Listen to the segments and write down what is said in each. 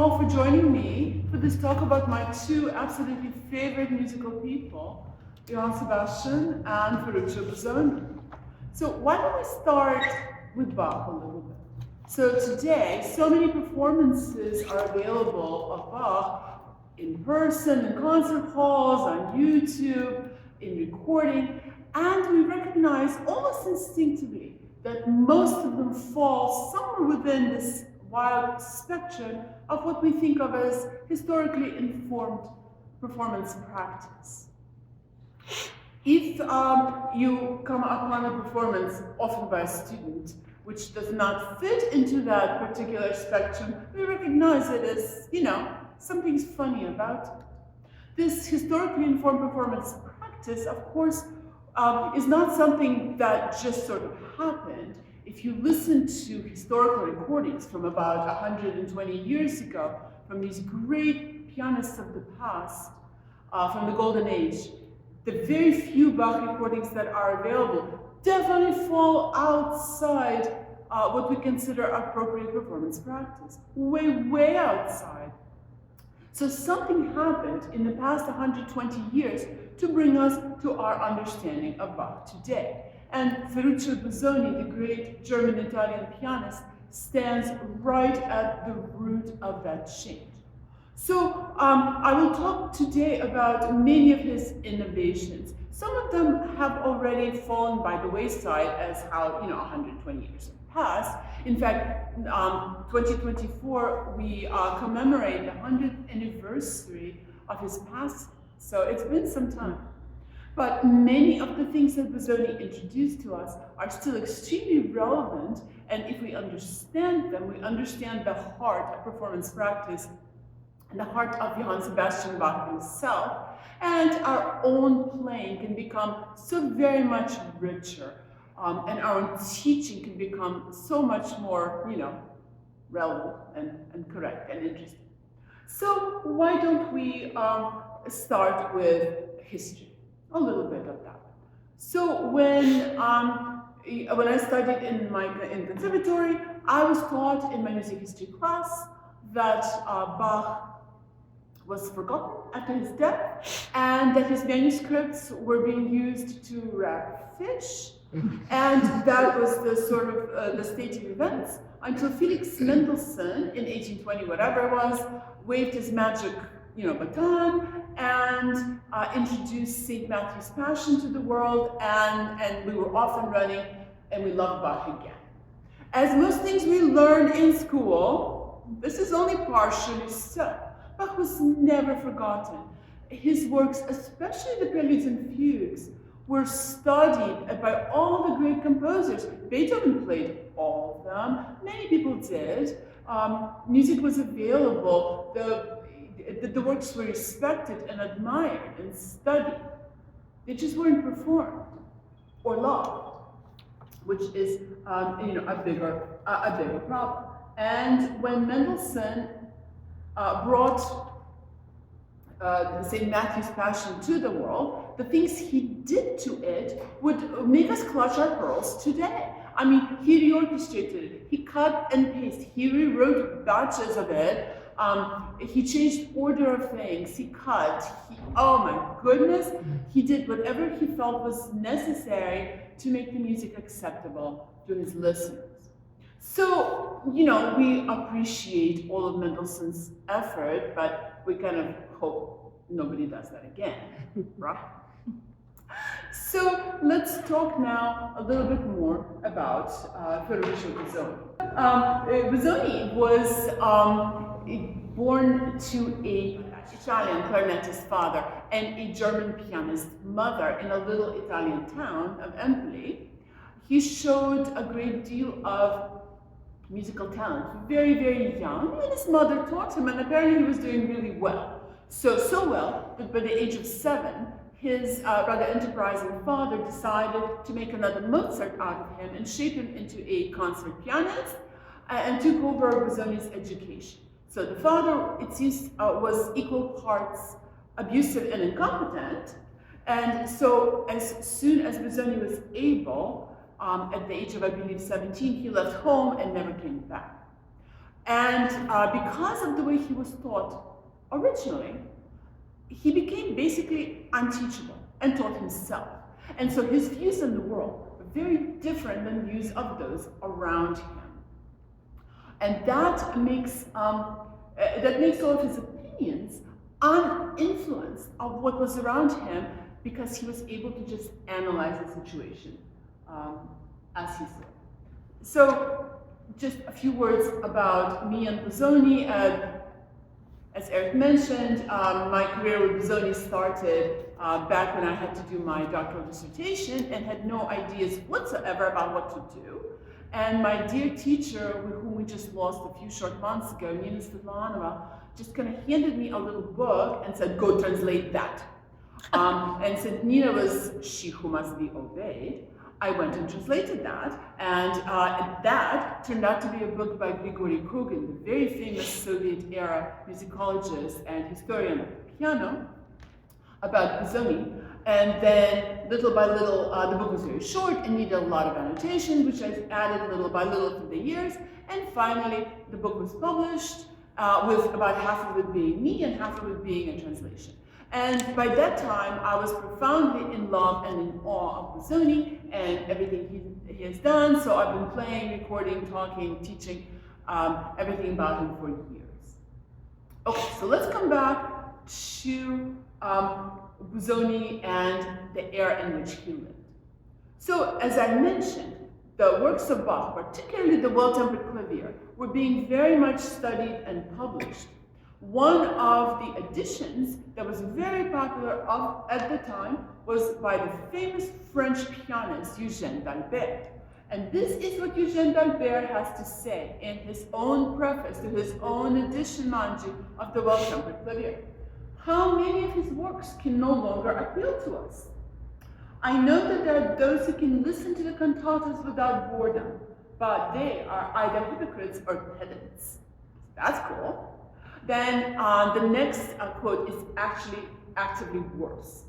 all for joining me for this talk about my two absolutely favorite musical people, Johann Sebastian and Ferruccio Busoni. So why don't we start with Bach a little bit? So today, so many performances are available of Bach in person, in concert halls, on YouTube, in recording, and we recognize almost instinctively that most of them fall somewhere within this wide spectrum of what we think of as historically informed performance practice. If you come upon a performance, often by a student, which does not fit into that particular spectrum, we recognize it as, something's funny about it. This historically informed performance practice, of course, is not something that just sort of happened. If you listen to historical recordings from about 120 years ago, from these great pianists of the past, from the Golden Age, the very few Bach recordings that are available definitely fall outside what we consider appropriate performance practice, way outside. So something happened in the past 120 years to bring us to our understanding of Bach today. And Ferruccio Busoni, the great German-Italian pianist, stands right at the root of that change. So I will talk today about many of his innovations. Some of them have already fallen by the wayside as how 120 years have passed. In fact, 2024 we commemorate the 100th anniversary of his passing. So it's been some time. But many of the things that Busoni introduced to us are still extremely relevant, and if we understand them, we understand the heart of performance practice and the heart of Johann Sebastian Bach himself, and our own playing can become so very much richer, and our own teaching can become so much more, relevant and correct and interesting. So why don't we start with history? A little bit of that. So when I studied in conservatory, I was taught in my music history class that Bach was forgotten after his death, and that his manuscripts were being used to wrap fish, and that was the sort of the state of events until Felix Mendelssohn in 1820, whatever it was, waved his magic baton and introduced St. Matthew's Passion to the world, and we were off and running, and we loved Bach again. As most things we learn in school, this is only partially so. Bach was never forgotten. His works, especially the preludes and fugues, were studied by all the great composers. Beethoven played all of them. Many people did. Music was available. The works were respected and admired and studied. They just weren't performed or loved, which is a bigger problem. And when Mendelssohn brought the St. Matthew's Passion to the world, the things he did to it would make us clutch our pearls today. I mean, he reorchestrated it, he cut and pasted, he rewrote batches of it, he changed order of things, he cut, oh my goodness, he did whatever he felt was necessary to make the music acceptable to his listeners. So, we appreciate all of Mendelssohn's effort, but we kind of hope nobody does that again, right? So let's talk now a little bit more about Ferruccio Busoni. Busoni was born to an Italian clarinetist father and a German pianist mother in a little Italian town of Empoli. He showed a great deal of musical talent, very young, and his mother taught him, and apparently he was doing really well. So well that by the age of 7, his rather enterprising father decided to make another Mozart out of him and shape him into a concert pianist, and took over Busoni's education. So the father, it seems, was equal parts abusive and incompetent, and so as soon as Busoni was able, at the age of, I believe, 17, he left home and never came back. And because of the way he was taught originally, he became basically unteachable and taught himself. And so his views on the world were very different than views of those around him. And that makes all of his opinions uninfluenced of what was around him, because he was able to just analyze the situation as he saw. So just a few words about me and Busoni. As Eric mentioned, my career with Busoni started back when I had to do my doctoral dissertation and had no ideas whatsoever about what to do. And my dear teacher, whom we just lost a few short months ago, Nina Svetlanova, just kind of handed me a little book and said, go translate that. And since Nina was she who must be obeyed, I went and translated that, and that turned out to be a book by Grigory Kogin, the very famous Soviet-era musicologist and historian of the piano, about Busoni. And then, little by little, the book was very short and needed a lot of annotations, which I added little by little through the years. And finally, the book was published, with about half of it being me and half of it being a translation. And by that time, I was profoundly in love and in awe of Busoni and everything he has done. So I've been playing, recording, talking, teaching, everything about him for years. Okay, so let's come back to Busoni and the era in which he lived. So as I mentioned, the works of Bach, particularly the Well-Tempered Clavier, were being very much studied and published. One of the editions that was very popular at the time was by the famous French pianist Eugene d'Albert. And this is what Eugene d'Albert has to say in his own preface to his own edition, mind you, of the Well-Tempered Clavier. How many of his works can no longer appeal to us? I know that there are those who can listen to the cantatas without boredom, but they are either hypocrites or pedants. That's cool. Then the next quote is actually actively worse.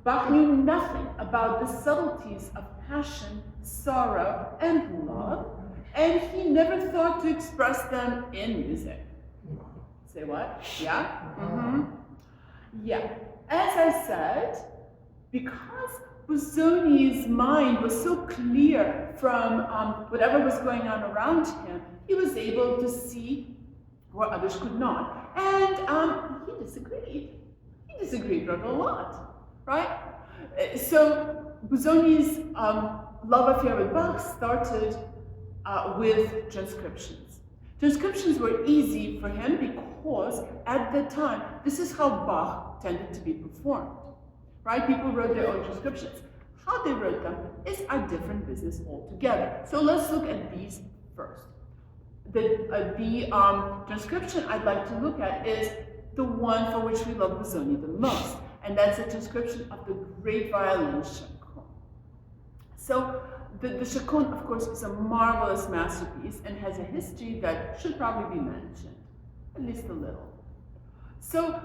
Bach knew nothing about the subtleties of passion, sorrow, and love, and he never thought to express them in music. Say what? Yeah? Mm-hmm. Yeah. As I said, because Busoni's mind was so clear from whatever was going on around him, he was able to see where others could not. And he disagreed. He disagreed rather a lot, right? So Busoni's love affair with Bach started with transcriptions. Transcriptions were easy for him because at the time, this is how Bach tended to be performed, right? People wrote their own transcriptions. How they wrote them is a different business altogether. So let's look at these first. The transcription I'd like to look at is the one for which we love Busoni the most, and that's a transcription of the great violin Chaconne. So the Chaconne, of course, is a marvelous masterpiece and has a history that should probably be mentioned, at least a little. So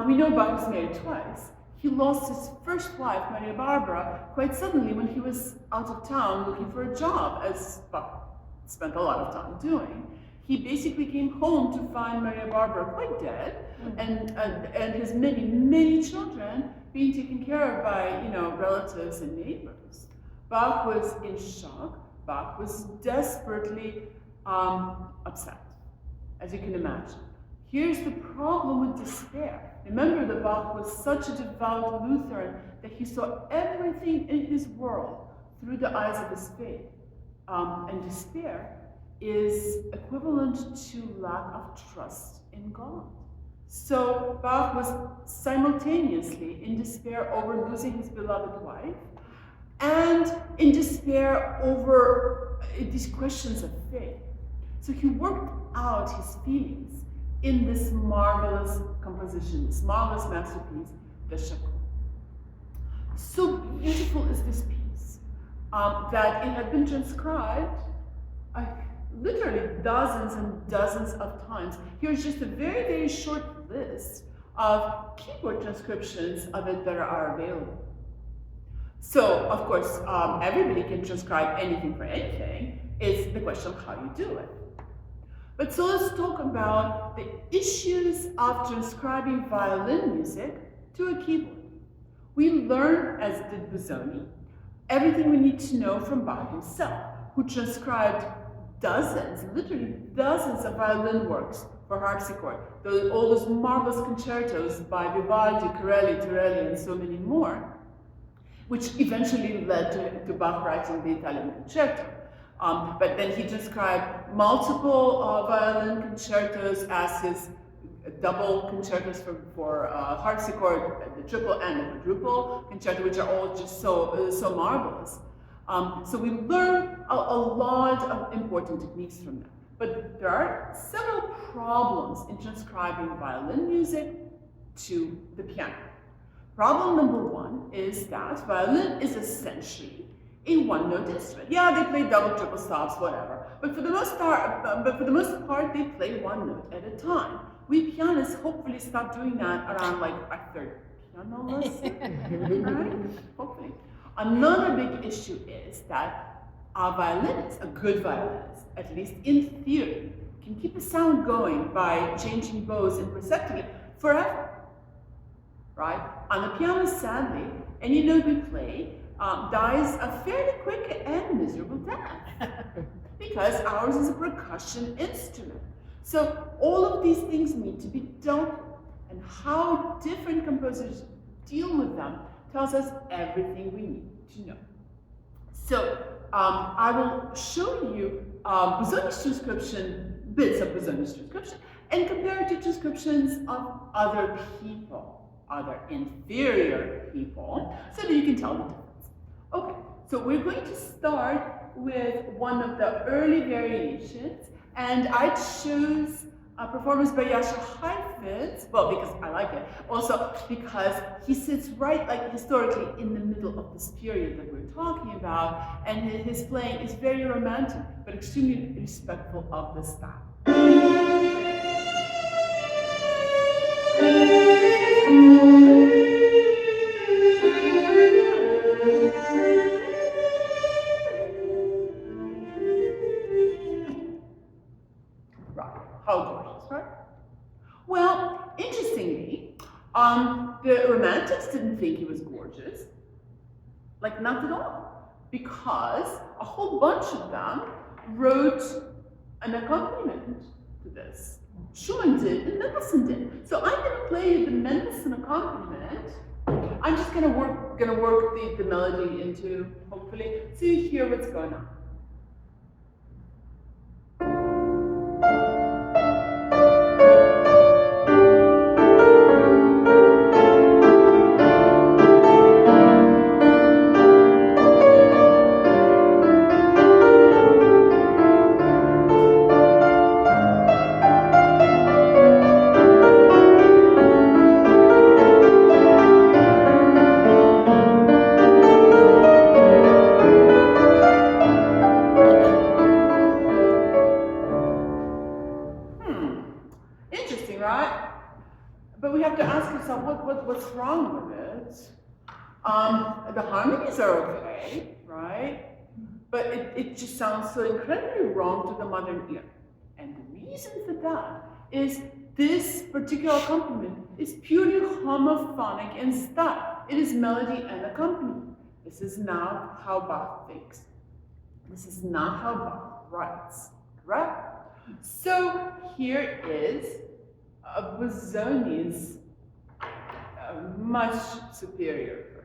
we know Bach was married twice. He lost his first wife, Maria Barbara, quite suddenly when he was out of town looking for a job, as Bach spent a lot of time doing. He basically came home to find Maria Barbara quite dead, and his many, many children being taken care of by, relatives and neighbors. Bach was in shock. Bach was desperately upset, as you can imagine. Here's the problem with despair. Remember that Bach was such a devout Lutheran that he saw everything in his world through the eyes of his faith. And despair is equivalent to lack of trust in God. So Bach was simultaneously in despair over losing his beloved wife and in despair over these questions of faith. So he worked out his feelings in this marvelous composition, this marvelous masterpiece, the Chaconne. So beautiful is this piece that it had been transcribed literally dozens and dozens of times. Here's just a very, very short list of keyboard transcriptions of it that are available. So, of course, everybody can transcribe anything for anything. It's the question of how you do it. But so let's talk about the issues of transcribing violin music to a keyboard. We learn, as did Busoni, everything we need to know from Bach himself, who transcribed dozens, literally dozens of violin works for harpsichord. All those marvelous concertos by Vivaldi, Corelli, Torelli, and so many more, which eventually led to Bach writing the Italian concerto. But then he transcribed multiple violin concertos as his double concertos for harpsichord, the triple and the quadruple concerto, which are all just so marvelous. So we learn a lot of important techniques from them. But there are several problems in transcribing violin music to the piano. Problem number one is that violin is essentially a one-note instrument. Yeah, they play double, triple stops, whatever. But for the most part, they play one note at a time. We pianists hopefully stop doing that around like our third piano lesson, right? Hopefully. Another big issue is that a violinist, a good violinist, at least in theory, can keep a sound going by changing bows imperceptibly forever, right? On the piano, sadly, any note we play dies a fairly quick and miserable death because ours is a percussion instrument. So all of these things need to be dealt with, and how different composers deal with them tells us everything we need to know. So I will show you Busoni's transcription, bits of Busoni's transcription, and compare it to transcriptions of other people, other inferior people, so that you can tell the difference. Okay, so we're going to start with one of the early variations, and I chose a performance by Jascha Heifetz, well, because I like it, also because he sits right, like, historically in the middle of this period that we're talking about, and his playing is very romantic, but extremely respectful of the style. How gorgeous, right? Well, interestingly, the Romantics didn't think he was gorgeous, like not at all, because a whole bunch of them wrote an accompaniment to this. Schumann did, and Mendelssohn did. So I'm going to play the Mendelssohn accompaniment. I'm just going to work the melody into, hopefully, so you hear what's going on. What's wrong with it? The harmonies are okay, right? But it just sounds so incredibly wrong to the modern ear. And the reason for that is this particular accompaniment is purely homophonic in style. It is melody and accompaniment. This is not how Bach thinks. This is not how Bach writes, right? So here is Busoni's much superior version.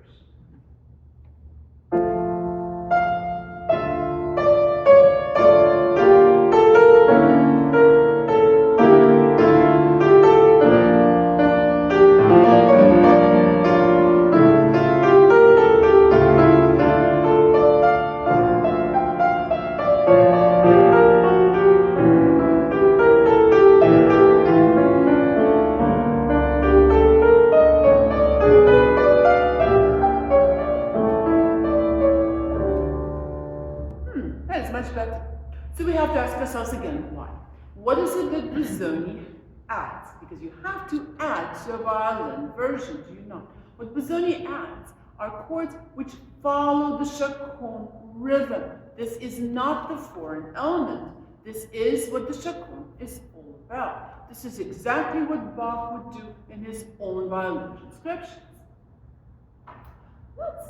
So we have to ask ourselves again, why? What is it that Busoni adds? Because you have to add to a violin version, do you not? What Busoni adds are chords which follow the Chaconne rhythm. This is not the foreign element. This is what the Chaconne is all about. This is exactly what Bach would do in his own violin transcriptions.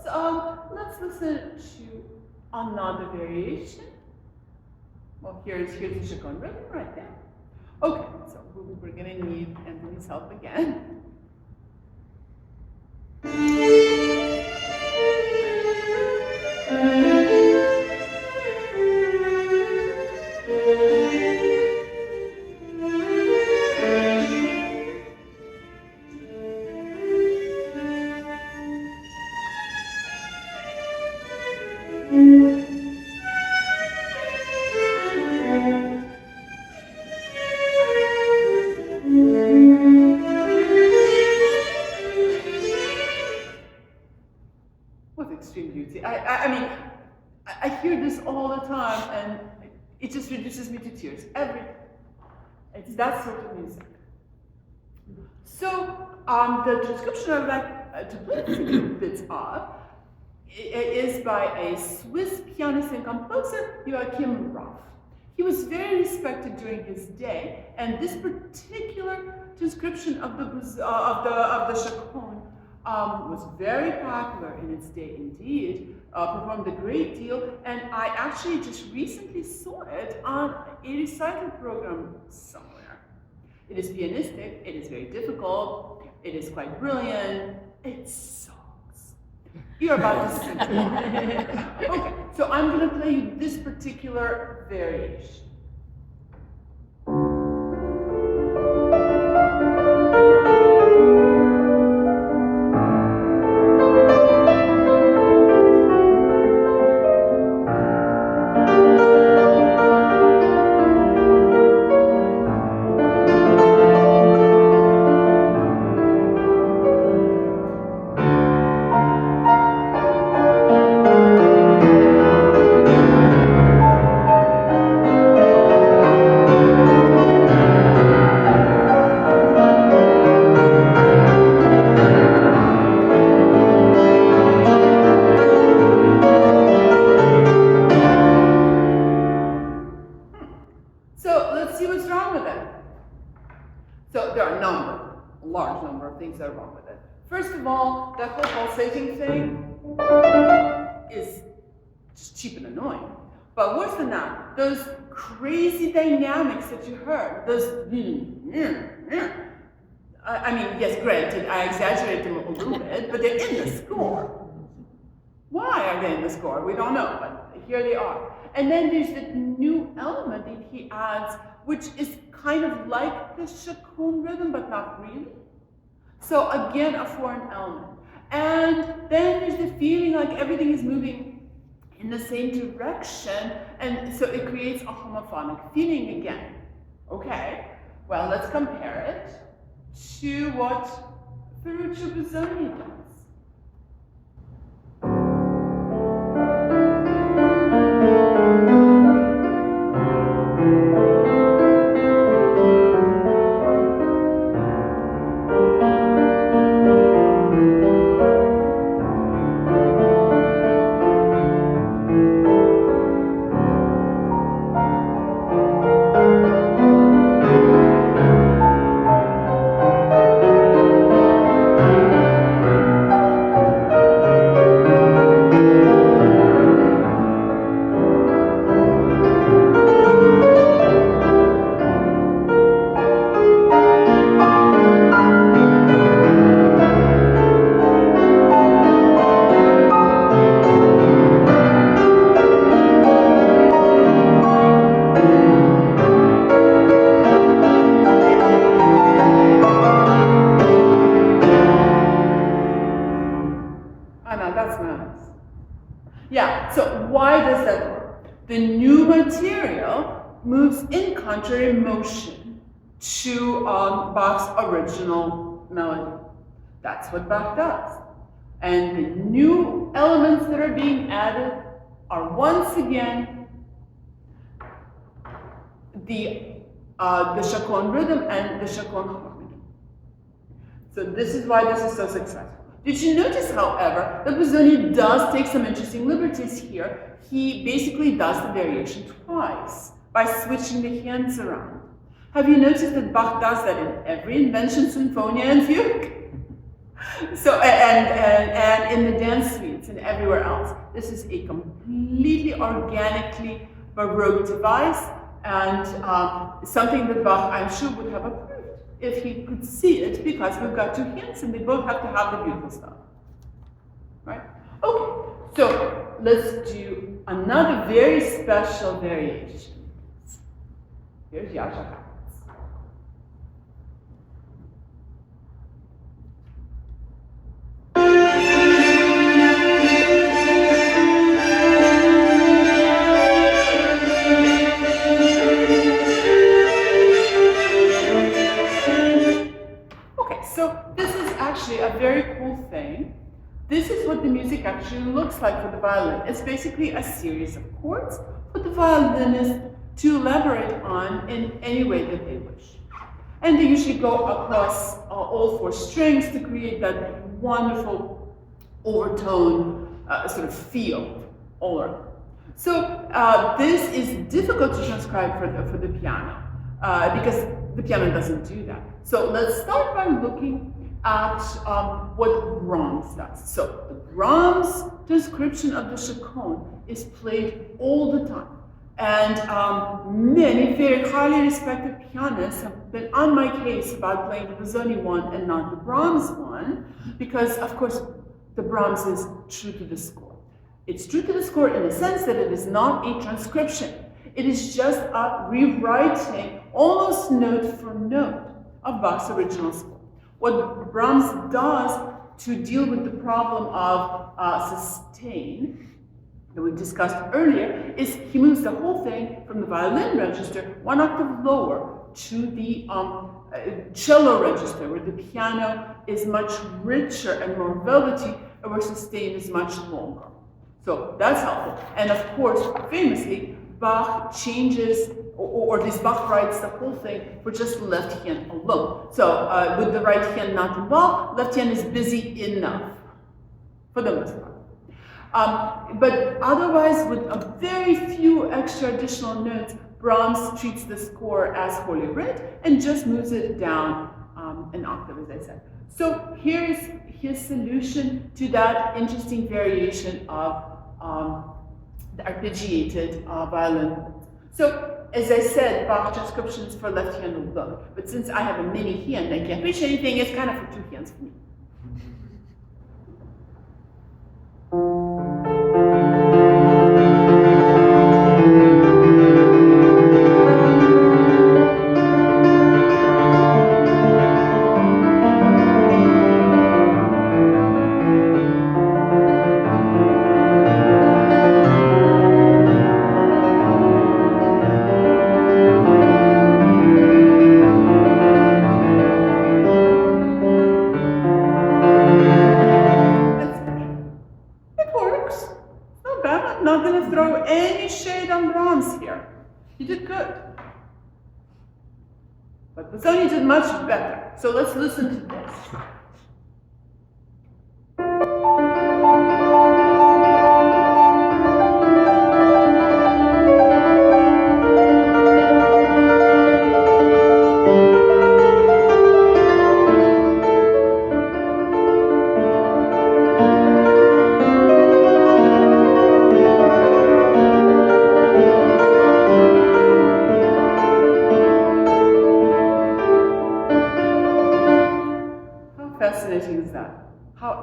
Let's listen to another variation. Well, here's the Chaconne rhythm right there. Okay, so we're going to need Anthony's help again. I hear this all the time, and it just reduces me to tears every day. It's that sort of music. So the transcription I would like to play a few bits of is by a Swiss pianist and composer, Joachim Raff. He was very respected during his day, and this particular transcription of the Chaconne was very popular in its day indeed, performed a great deal, and I actually just recently saw it on a recital program somewhere. It is pianistic, it is very difficult, it is quite brilliant, it sucks. You're about to sing it. Okay, so I'm going to play you this particular variation. Things that are wrong with it. First of all, that whole pulsating thing is just cheap and annoying. But worse than that, those crazy dynamics that you heard, those I mean, yes, granted, I exaggerated them a little bit, but they're in the score. Why are they in the score? We don't know, but here they are. And then there's the new element that he adds, which is kind of like the Chaconne rhythm, but not really. So again, a foreign element. And then there's the feeling like everything is moving in the same direction, and so it creates a homophonic feeling again. Okay, well, let's compare it to what Ferruccio Busoni does. The new material moves in contrary motion to Bach's original melody. That's what Bach does. And the new elements that are being added are once again the Chaconne rhythm and the Chaconne harmony. So this is why this is so successful. Did you notice, however, that Busoni does take some interesting liberties here? He basically does the variation twice by switching the hands around. Have you noticed that Bach does that in every Invention, Sinfonia, and Fugue? So, and in the dance suites and everywhere else. This is a completely organically Baroque device, and something that Bach, I'm sure, would have approved if he could see it, because we've got two hints and they both have to have the beautiful stuff. Right? Okay, so let's do another very special variation. Here's Yasha. A very cool thing. This is what the music actually looks like for the violin. It's basically a series of chords for the violinist to elaborate on in any way that they wish. And they usually go across all four strings to create that wonderful overtone sort of feel all around. So this is difficult to transcribe for the piano because the piano doesn't do that. So let's start by looking at what Brahms does. So the Brahms transcription of the Chaconne is played all the time. And many very highly respected pianists have been on my case about playing the Busoni one and not the Brahms one, because of course the Brahms is true to the score. It's true to the score in the sense that it is not a transcription. It is just a rewriting, almost note for note, of Bach's original score. What Brahms does to deal with the problem of sustain that we discussed earlier is he moves the whole thing from the violin register one octave lower to the cello register, where the piano is much richer and more velvety, and where sustain is much longer. So that's helpful. And of course, famously, Bach changes, or at least Bach writes the whole thing for just the left hand alone. So with the right hand not involved, left hand is busy enough, for the most part. But otherwise, with a very few extra additional notes, Brahms treats the score as Holy Writ and just moves it down an octave, as I said. So here's his solution to that interesting variation of the arpeggiated violin. So, as I said, Bach transcriptions for left hand alone. But since I have a mini hand, I can't reach anything. It's kind of for two hands for me. You did good. But Busoni did much better. So let's listen to this.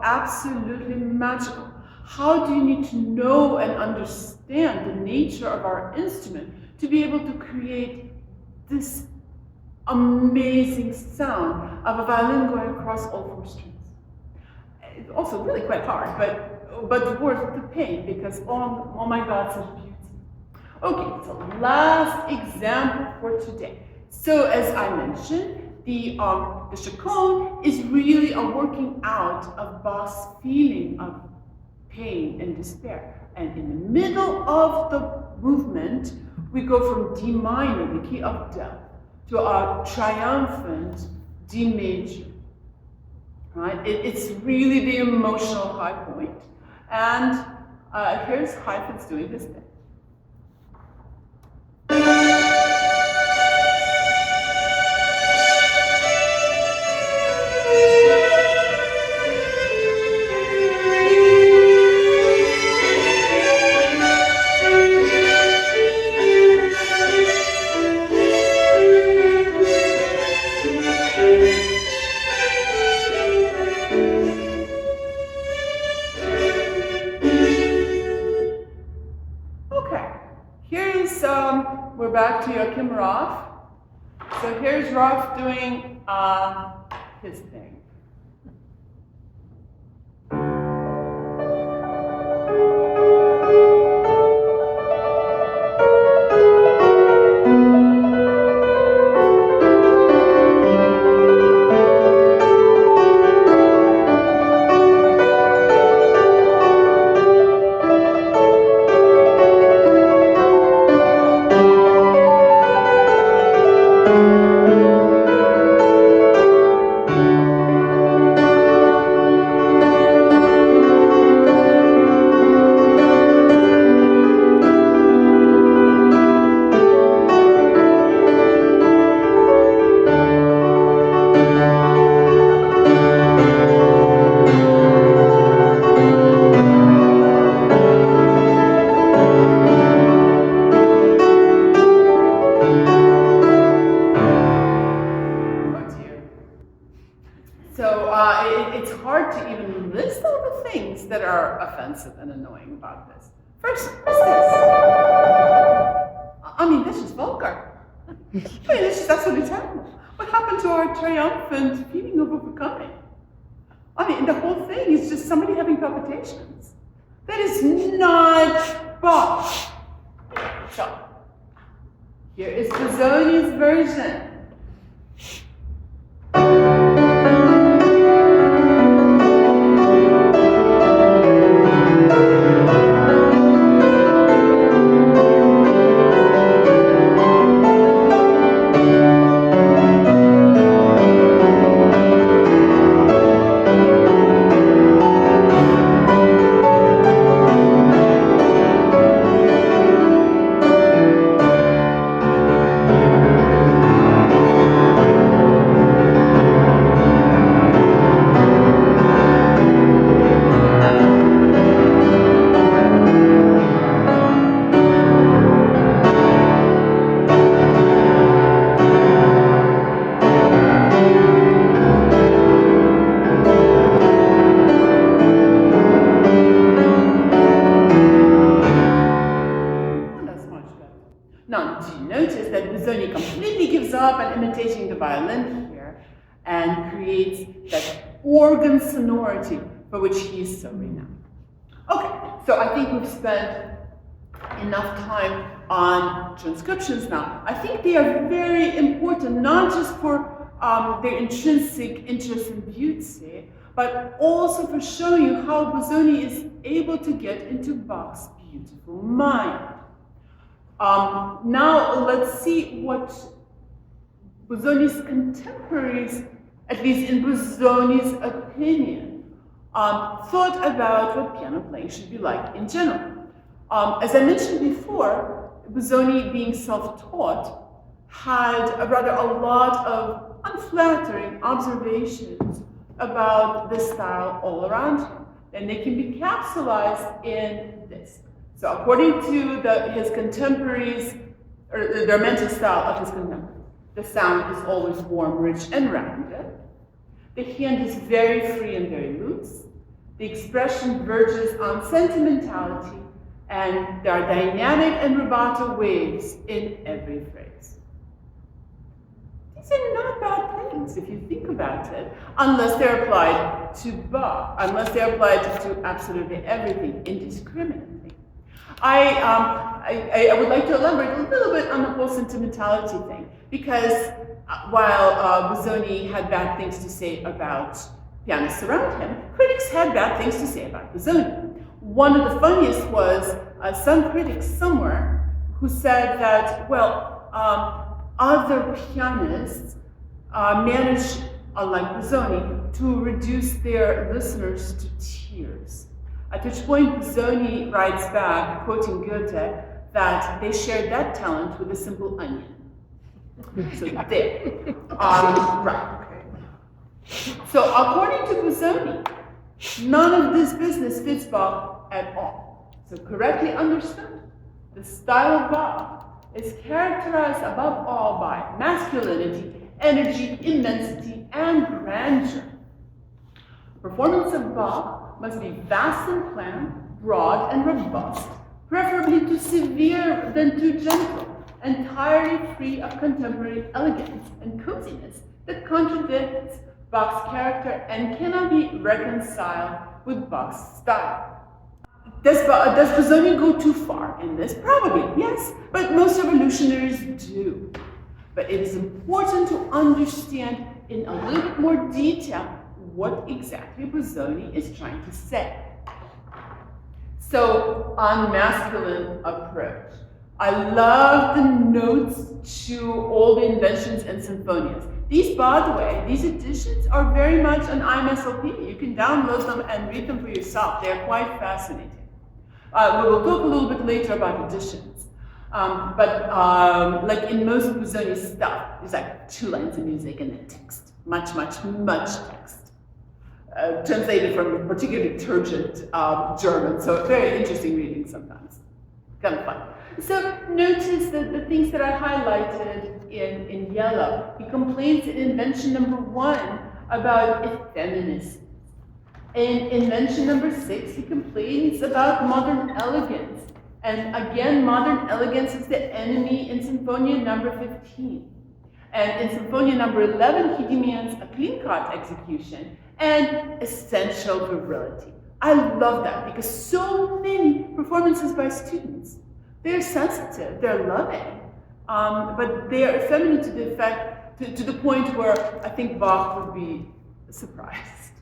Absolutely magical. How do you need to know and understand the nature of our instrument to be able to create this amazing sound of a violin going across all four strings? It's also really quite hard, but worth the pain, because oh my God, such beauty. Okay, so last example for today. So as I mentioned, the Chaconne is really a working out of Bach's feeling of pain and despair. And in the middle of the movement, we go from D minor, the key of death, to a triumphant D major. Right? It's really the emotional high point. And here's Hyphens doing this thing. We're back to Joachim Raff. So here's Raff doing his thing. And annoying about this. First, what's this? I mean, this is vulgar. I mean, this is absolutely terrible. What happened to our triumphant feeling of overcoming? I mean, the whole thing is just somebody having palpitations. That is not Bach. So, here is Busoni's version. Imitating the violin here and creates that organ sonority for which he is so renowned. Okay, so I think we've spent enough time on transcriptions now. I think they are very important, not just for their intrinsic interest and beauty, but also for showing you how Busoni is able to get into Bach's beautiful mind. Now let's see what Busoni's contemporaries, at least in Busoni's opinion, thought about what piano playing should be like in general. As I mentioned before, Busoni, being self-taught, had a lot of unflattering observations about the style all around him, and they can be capsulized in this. So according to his contemporaries, or the mental style of his contemporaries, the sound is always warm, rich, and rounded. The hand is very free and very loose. The expression verges on sentimentality, and there are dynamic and rubato waves in every phrase. These are not bad things if you think about it, unless they're applied to Bach, unless they're applied to absolutely everything indiscriminately. I would like to elaborate a little bit on the whole sentimentality thing, because while Busoni had bad things to say about pianists around him, critics had bad things to say about Busoni. One of the funniest was some critic somewhere who said that, well, other pianists manage, unlike Busoni, to reduce their listeners to tears. At which point Busoni writes back, quoting Goethe, that they shared that talent with a simple onion. So there. Right. So according to Busoni, none of this business fits Bach at all. So correctly understood, the style of Bach is characterized above all by masculinity energy, immensity, and grandeur. Performance of Bach must be vast and planned, broad and robust, preferably too severe than too gentle, entirely free of contemporary elegance and coziness that contradicts Bach's character and cannot be reconciled with Bach's style. Does Busoni go too far in this? Probably, yes, but most revolutionaries do. But it is important to understand in a little bit more detail what exactly Busoni is trying to say. So, on masculine approach, I love the notes to all the inventions and symphonias. These, by the way, these editions are very much an IMSLP. You can download them and read them for yourself. They're quite fascinating. We will talk a little bit later about editions. Like in most Busoni stuff, there's like 2 lines of music and then text. Much text. Translated from particularly turgid German, so very interesting reading sometimes. Kind of fun. So notice the things that I highlighted in yellow. He complains in Invention No. 1 about effeminacy. In Invention No. 6, he complains about modern elegance. And again, modern elegance is the enemy in Sinfonia No. 15. And in Sinfonia No. 11, he demands a clean-cut execution and essential virility. I love that because so many performances by students, they're sensitive, they're loving, but they are effeminate to the point where I think Bach would be surprised.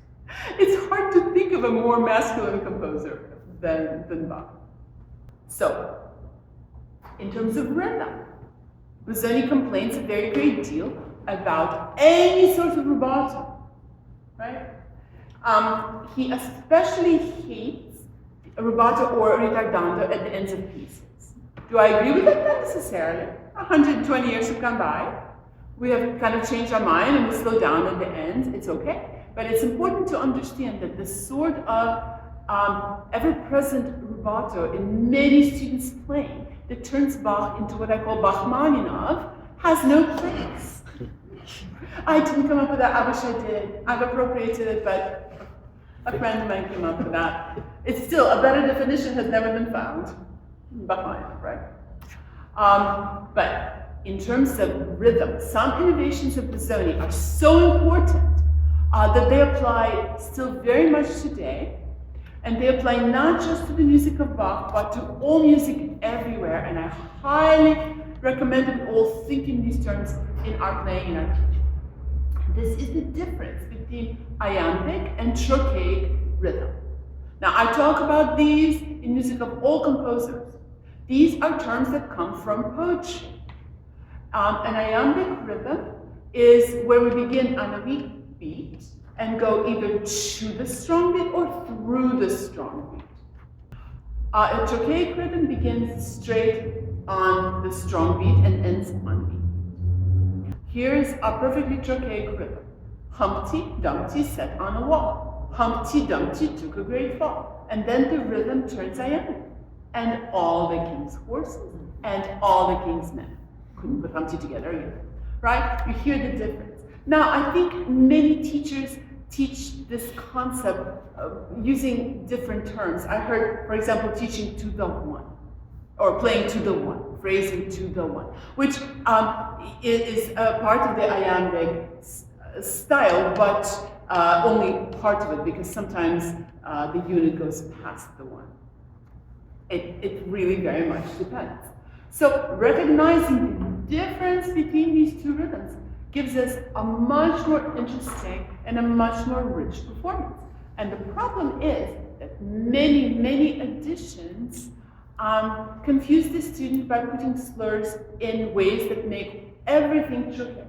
It's hard to think of a more masculine composer than Bach. So, in terms of rhythm, Busoni complains a very great deal about any sort of rubato, right? He especially hates a rubato or a ritardando at the ends of pieces. Do I agree with that? Not necessarily. 120 years have gone by. We have kind of changed our mind and we slow down at the ends. It's okay. But it's important to understand that this sort of ever-present rubato in many students' playing that turns Bach into what I call Bachmaninov has no place. I didn't come up with that. I wish I did. I've appropriated it, but a friend of mine came up with that. It's still, a better definition has never been found. Bachmaninov, right? But in terms of rhythm, some innovations of Busoni are so important that they apply still very much today. And they apply not just to the music of Bach, but to all music everywhere. And I highly recommend that we all think in these terms in our playing and our teaching. This is the difference between Iambic and Trochaic rhythm. Now, I talk about these in music of all composers. These are terms that come from poetry. An Iambic rhythm is where we begin on a weak beat and go either to the strong beat or through the strong beat. A Trochaic rhythm begins straight on the strong beat and ends on beat. Here's a perfectly Trochaic rhythm. Humpty Dumpty sat on a wall. Humpty Dumpty took a great fall. And then the rhythm turns Iambic. And all the king's horses and all the king's men. Couldn't put Humpty together either, right? You hear the difference. Now, I think many teachers teach this concept using different terms. I heard, for example, teaching to the one, or playing to the one, phrasing to the one, which is a part of the Iambic style, but only part of it, because sometimes the unit goes past the one. It really very much depends. So recognizing the difference between these two rhythms gives us a much more interesting and a much more rich performance. And the problem is that many editions confuse the student by putting slurs in ways that make everything tricky.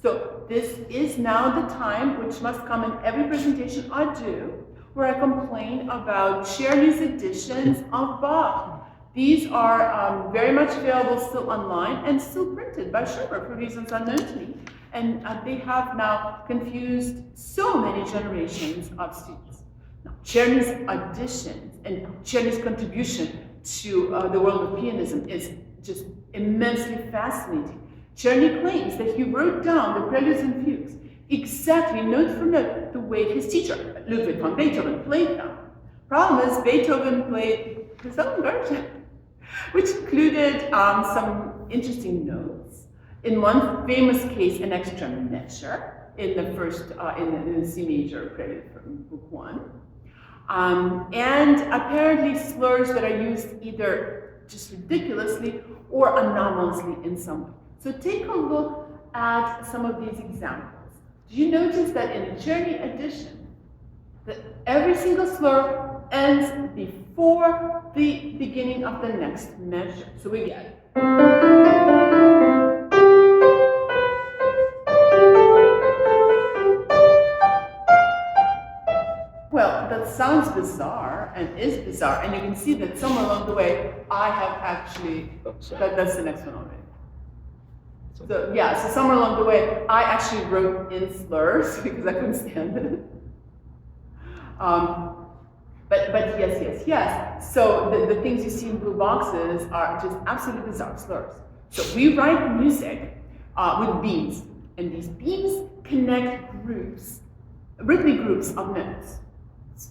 So this is now the time, which must come in every presentation I do, where I complain about Czerny's editions of Bach. These are very much available still online and still printed by Schubert for reasons unknown to me. And they have now confused so many generations of students. Now, Czerny's editions and Czerny's contribution to the world of pianism is just immensely fascinating. Czerny claims that he wrote down the preludes and fugues exactly, note for note, the way his teacher, Ludwig van Beethoven, played them. Problem is, Beethoven played his own version, which included some interesting notes. In one famous case, an extra measure in the first, in the C major prelude from Book 1. And apparently slurs that are used either just ridiculously or anomalously in some way. So take a look at some of these examples. Do you notice that in the Czerny edition, that every single slur ends before the beginning of the next measure? So we get well, that sounds bizarre and is bizarre, and you can see that somewhere along the way I have actually, that's the next one already. So yeah, so somewhere along the way I actually wrote in slurs because I couldn't stand it. But yes. So the things you see in blue boxes are just absolutely bizarre slurs. So we write music with beams, and these beams connect groups, rhythmic groups of notes,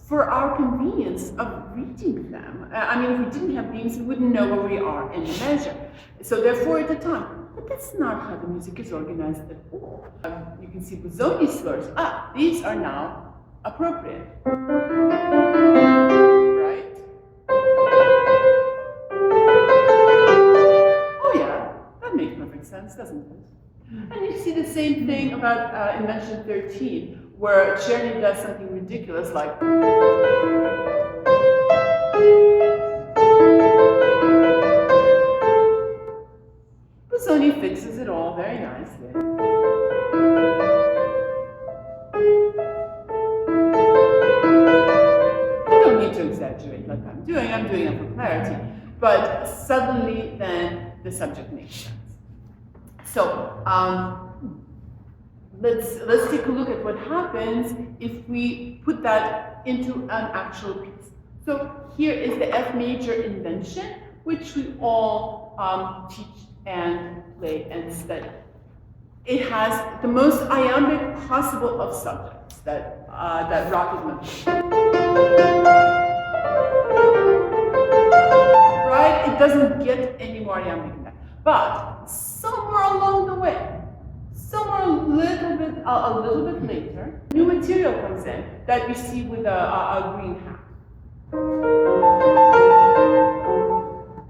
for our convenience of reading them. I mean, if we didn't have beams, we wouldn't know where we are in the measure. So therefore, at the time. But that's not how the music is organized at all. You can see Busoni slurs. These are now appropriate. Right? Oh yeah, that makes perfect sense, doesn't it? And you see the same thing about Invention 13, where Czerny does something ridiculous like Busoni fixes it all very nicely. You don't need to exaggerate like I'm doing it for clarity, but suddenly then the subject makes sense. So let's take a look at what happens if we put that into an actual piece. So here is the F major invention, which we all teach and play and study. It has the most iambic possible of subjects that Raff has mentioned. Right? It doesn't get any more iambic than that. But somewhere along the way, somewhere a little bit later, new material comes in that we see with a green hat.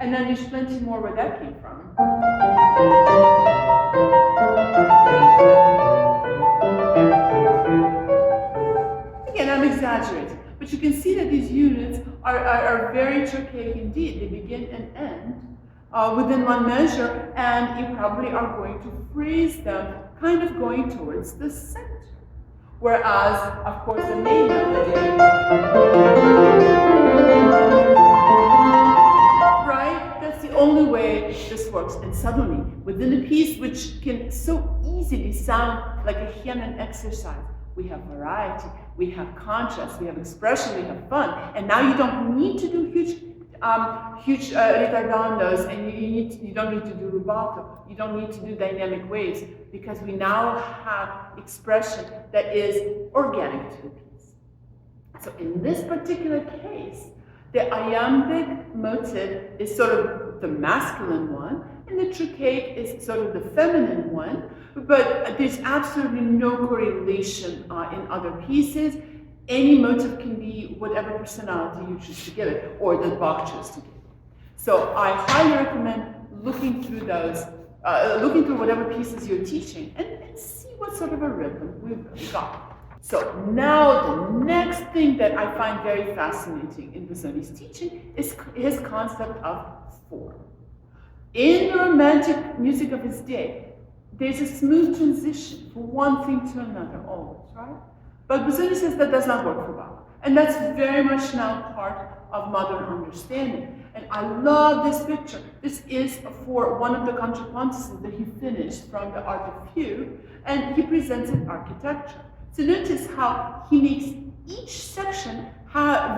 And then there's plenty more where that came from. Again, I'm exaggerating, but you can see that these units are very Trochaic indeed. They begin and end within one measure, and you probably are going to phrase them kind of going towards the center. Whereas, of course, the main melody, right? That's the only way this works. And suddenly, within a piece which can so easily sound like a Hammond exercise, we have variety, we have contrast, we have expression, we have fun, and now you don't need to do huge ritardandos, and you don't need to do rubato, you don't need to do dynamic waves, because we now have expression that is organic to the piece. So in this particular case, the iambic motive is sort of the masculine one, and the Trochaic is sort of the feminine one, but there's absolutely no correlation in other pieces. Any motive can be whatever personality you choose to give it, or that Bach chose to give it. So I highly recommend looking through those, looking through whatever pieces you're teaching, and see what sort of a rhythm we've really got. So now the next thing that I find very fascinating in Busoni's teaching is his concept of form. In the romantic music of his day, there's a smooth transition from one thing to another always, right? But Busoni says that does not work for Bach. And that's very much now part of modern understanding. And I love this picture. This is for one of the contrapuntists that he finished from the Art of Fugue, and he presents it architecture. So notice how he makes each section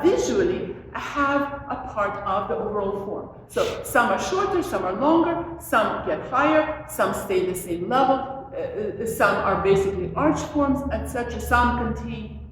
visually have a part of the overall form. So some are shorter, some are longer, some get higher, some stay the same level, some are basically arch forms, etc. Some contain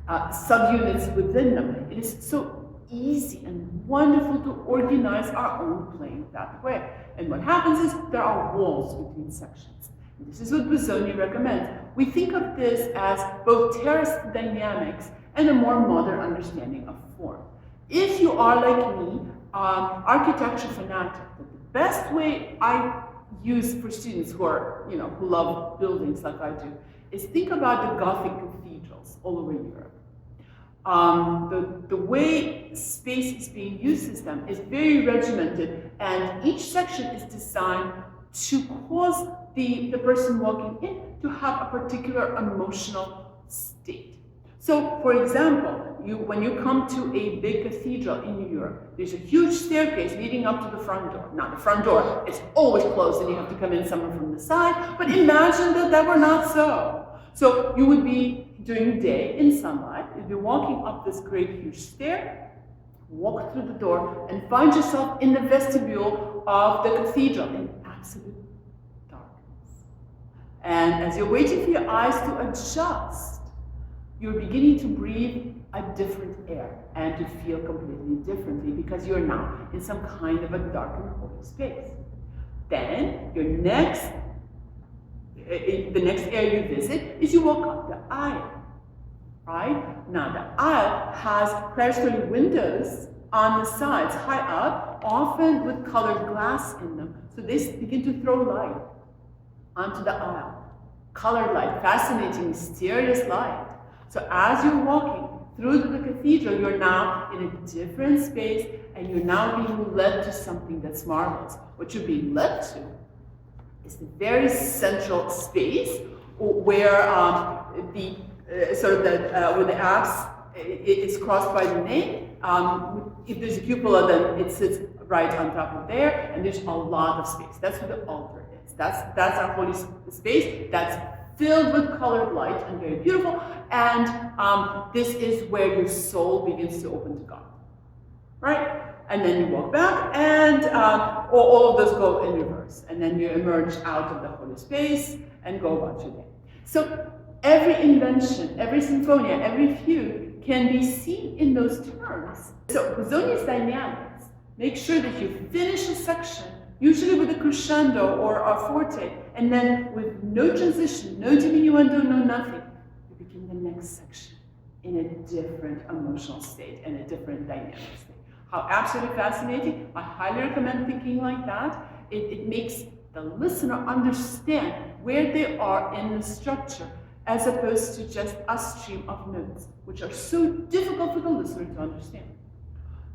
subunits within them. It is so easy and wonderful to organize our own playing that way. And what happens is there are walls between sections. And this is what Busoni recommends. We think of this as both terraced dynamics and a more modern understanding of form. If you are like me, architecture fanatic, the best way I use for students who are, who love buildings like I do, is think about the Gothic cathedrals all over Europe. The way space is being used as them is very regimented, and each section is designed to cause the person walking in to have a particular emotional state. So, for example, when you come to a big cathedral in New York, there's a huge staircase leading up to the front door. Now, the front door is always closed and you have to come in somewhere from the side, but imagine that were not so. So you would be during day in sunlight, you'd be walking up this great huge stair, walk through the door, and find yourself in the vestibule of the cathedral in absolute darkness. And as you're waiting for your eyes to adjust, you're beginning to breathe a different air and to feel completely differently because you're now in some kind of a darkened holy space. Then the next area you visit is you walk up the aisle, right? Now the aisle has clerestory windows on the sides, high up, often with colored glass in them. So they begin to throw light onto the aisle. Colored light, fascinating, mysterious light. So as you're walking through the cathedral, you're now in a different space and you're now being led to something that's marvelous. What you're being led to is the very central space where where the apse is crossed by the nave. If there's a cupola, then it sits right on top of there, and there's a lot of space. That's what the altar is. That's our holy space. That's filled with colored light and very beautiful, and this is where your soul begins to open to God, right? And then you walk back, and all of those go in reverse, and then you emerge out of the holy space and go about your day. So every invention, every sinfonia, every fugue can be seen in those terms. So Busoni's dynamics make sure that you finish a section, usually with a crescendo or a forte, and then with no transition, no diminuendo, no nothing, you begin the next section in a different emotional state and a different dynamic state. How absolutely fascinating. I highly recommend thinking like that. It makes the listener understand where they are in the structure, as opposed to just a stream of notes, which are so difficult for the listener to understand.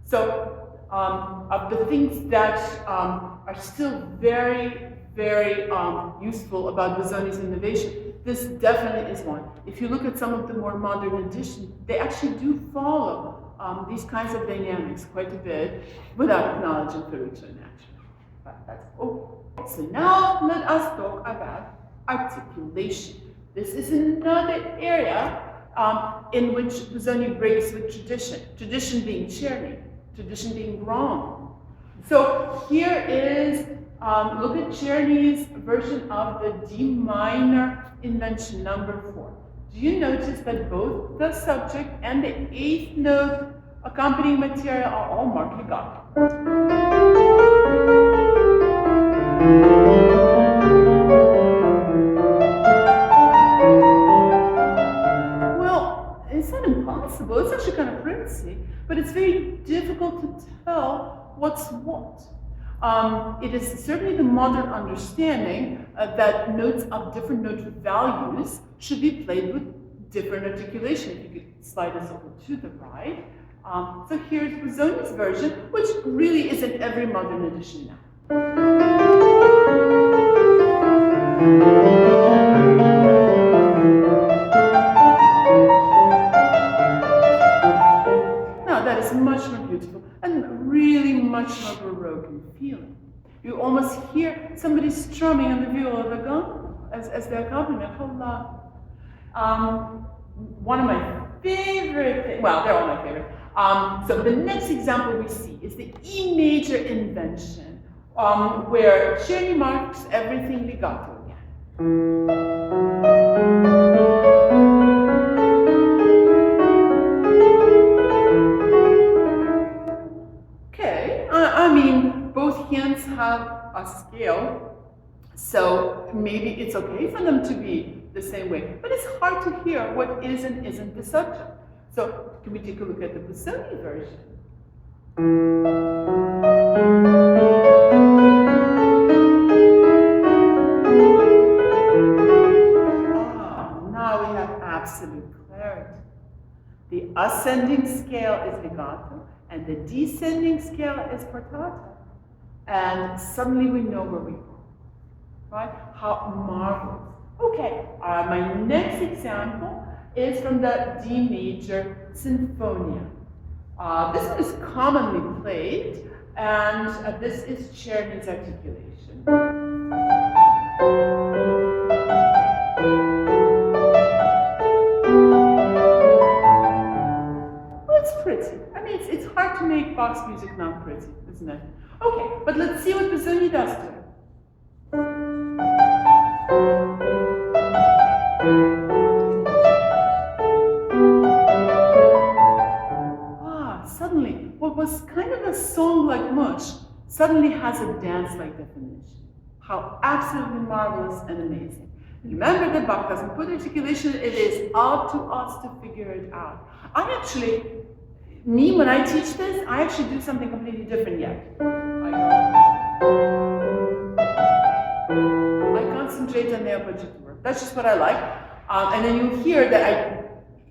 So, of the things that are still very, very useful about Busoni's innovation, this definitely is one. If you look at some of the more modern editions, they actually do follow these kinds of dynamics quite a bit without acknowledging Ferruccio naturally. But that's okay. So now let us talk about articulation. This is another area in which Busoni breaks with tradition being Czerny, tradition being wrong. So here is, look at Czerny's version of the D minor Invention number 4. Do you notice that both the subject and the 8th note accompanying material are all marked legato? Well, it's not impossible, it's actually kind of pretty, but it's very difficult to tell what's what. It is certainly the modern understanding that notes of different note values should be played with different articulation. If you could slide us over to the right. So here's Busoni's version, which really is in every modern edition now. Now that is much more beautiful and really much more Baroque in feeling. You almost hear somebody strumming on the viola da gamba as the accompaniment. One of my favorite things, well, they're all my favorite. So the next example we see is the E major invention, where Czerny marks everything legato again. Okay, I mean, both hands have a scale, so maybe it's okay for them to be the same way, but it's hard to hear what is and isn't the subject. So can we take a look at the Busoni version? Now we have absolute clarity. The ascending scale is legato, and the descending scale is portata. And suddenly we know where we are, right? How marvelous. Okay, my next example is from the D major Sinfonia. This one is commonly played, and this is Czerny's Articulation. Well, it's pretty. I mean, it's hard to make Bach's music not pretty, isn't it? Okay, but let's see what Busoni does to it. Suddenly, what was kind of a song like mush suddenly has a dance-like definition. How absolutely marvelous and amazing. Remember that Bach doesn't put articulation, it is up to us to figure it out. When I teach this, I actually do something completely different yet. I concentrate on the arpeggiatura. That's just what I like. And then you'll hear that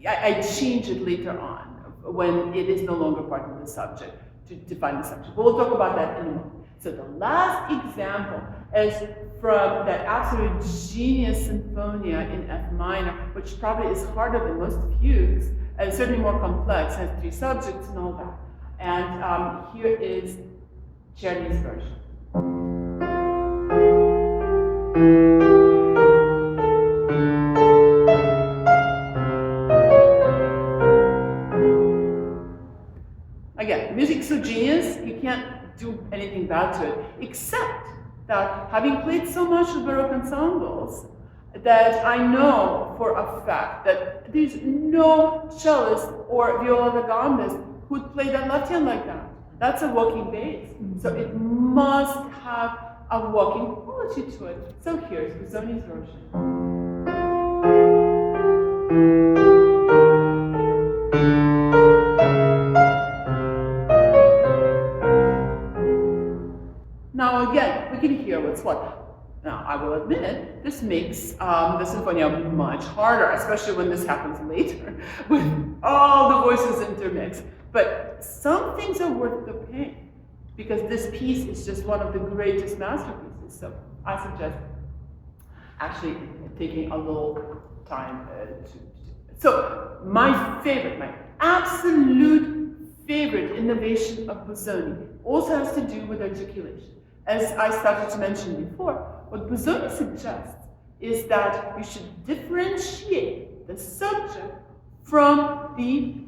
I change it later on when it is no longer part of the subject to define the subject. But we'll talk about that in a moment. So the last example is from that absolute genius Sinfonia in F minor, which probably is harder than most fugues, and certainly more complex, has 3 subjects and all that. And here is Czerny's version. Again, music's so genius, you can't do anything bad to it, except that having played so much with Baroque ensembles, that I know for a fact that there's no cellist or viola da gambist who'd play that left hand like that. That's a walking bass. So it must have a walking quality to it. So here's Busoni's version. Now again, we can hear what's what. Now, I will admit, this makes the Sinfonia much harder, especially when this happens later, with all the voices intermixed. But some things are worth the pain, because this piece is just one of the greatest masterpieces. So I suggest actually taking a little time So my absolute favorite innovation of Busoni also has to do with articulation. As I started to mention before, what Busoni suggests is that we should differentiate the subject from the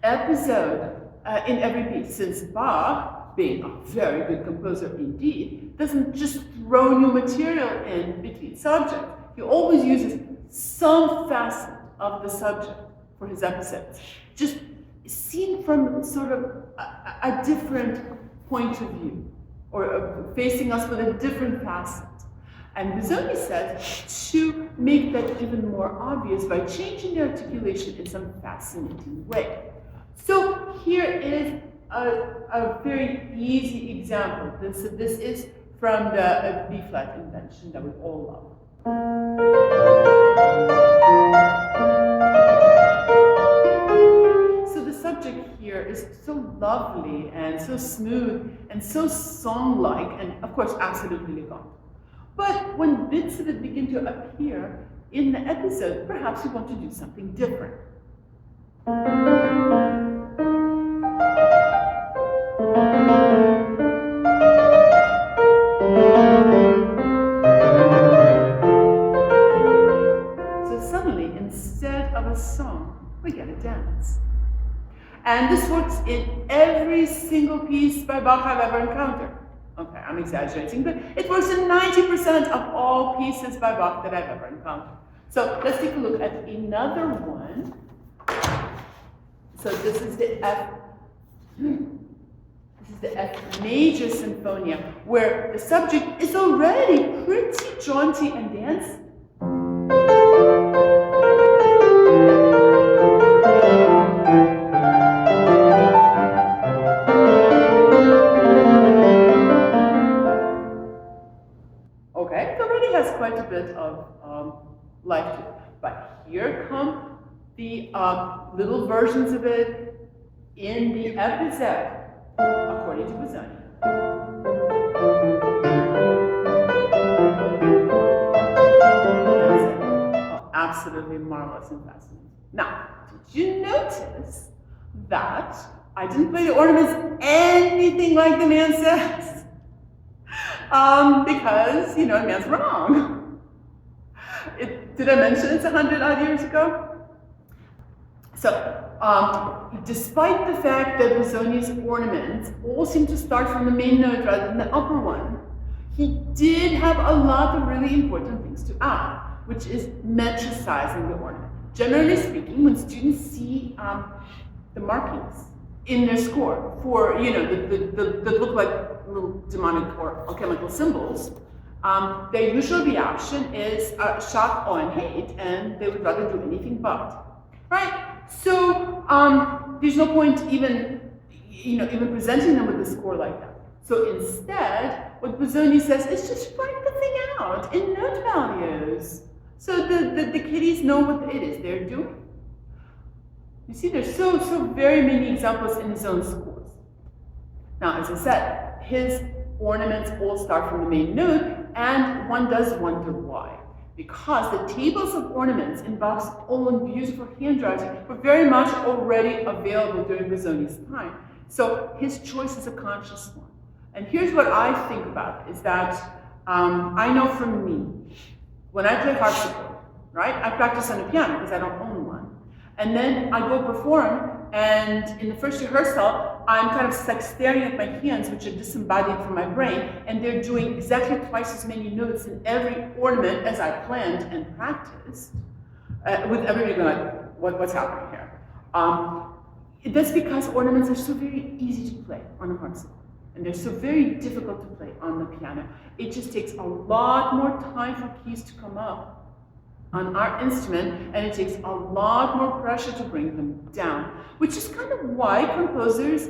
episode in every piece, since Bach, being a very good composer indeed, doesn't just throw new material in between subjects. He always uses some facet of the subject for his episodes, just seen from sort of a different point of view, or facing us with a different facet. And Busoni says to make that even more obvious by changing the articulation in some fascinating way. So here is a very easy example. This is from the B-flat invention that we all love. So the subject here is so lovely and so smooth and so song-like, and of course absolutely legato. But when bits of it begin to appear in the episode, perhaps we want to do something different. So suddenly, instead of a song, we get a dance. And this works in every single piece by Bach I've ever encountered. Okay, I'm exaggerating, but it works in 90% of all pieces by Bach that I've ever encountered. So let's take a look at another one. So this is the F. This is the F major Sinfonia, where the subject is already pretty jaunty and dancing. Okay, it already has quite a bit of life to it. But here come the little versions of it in the F Z, according to Busoni. That's it. Oh, absolutely marvelous and fascinating. Now, did you notice that I didn't play the ornaments anything like the man says? Because, you know, the man's wrong. Did I mention it's 100 odd years ago? So, despite the fact that Busoni's ornaments all seem to start from the main note rather than the upper one, he did have a lot of really important things to add, which is metricizing the ornament. Generally speaking, when students see the markings in their score for, you know, that look like little demonic or alchemical symbols, their usual reaction is shock, awe, and hate, and they would rather do anything but. Right? So there's no point even presenting them with a score like that. So instead, what Busoni says is just write the thing out in note values, so the kiddies know what it is they're doing. You see, there's so very many examples in his own scores. Now, as I said, his ornaments all start from the main note, and one does wonder why. Because the tables of ornaments in Bach's own beautiful handwriting were very much already available during Busoni's time. So his choice is a conscious one. And here's what I think about, is that I know for me, when I play harpsichord, right, I practice on a piano because I don't own one. And then I go perform, and in the first rehearsal, I'm kind of like staring at my hands, which are disembodied from my brain, and they're doing exactly twice as many notes in every ornament as I planned and practiced, with everybody going like, what's happening here? That's because ornaments are so very easy to play on a harpsichord, and they're so very difficult to play on the piano. It just takes a lot more time for keys to come up on our instrument, and it takes a lot more pressure to bring them down, which is kind of why composers,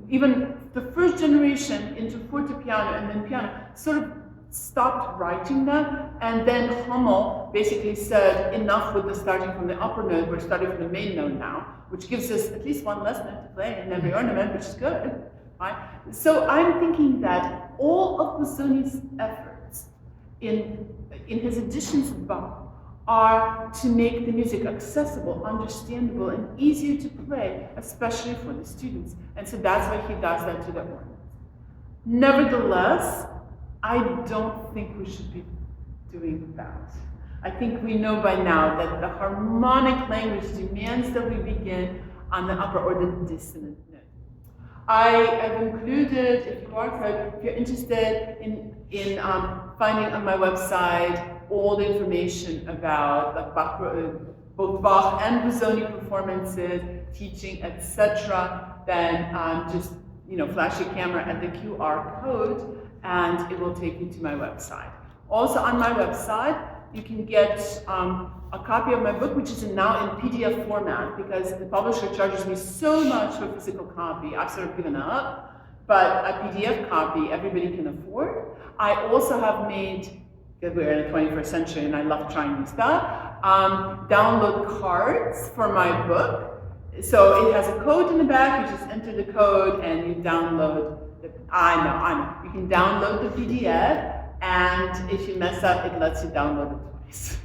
even the first generation into fortepiano and then piano, sort of stopped writing that, and then Hummel basically said, enough with the starting from the upper note, we're starting from the main note now, which gives us at least one less note to play in every ornament, which is good. Right? So I'm thinking that all of Busoni's efforts in his editions of Bach are to make the music accessible, understandable, and easier to play, especially for the students. And so that's why he does that to the ornaments. Nevertheless, I don't think we should be doing that. I think we know by now that the harmonic language demands that we begin on the upper or the dissonant note. I have included, if you're interested in finding on my website all the information about both Bach and Busoni performances, teaching, etc., then just flash your camera at the QR code, and it will take you to my website. Also on my website, you can get a copy of my book, which is now in PDF format, because the publisher charges me so much for a physical copy, I've sort of given up. But a PDF copy, everybody can afford. I also have made, because we're in the 21st century and I love trying new stuff, download cards for my book. So it has a code in the back, you just enter the code and you download I know. You can download the PDF, and if you mess up, it lets you download it twice.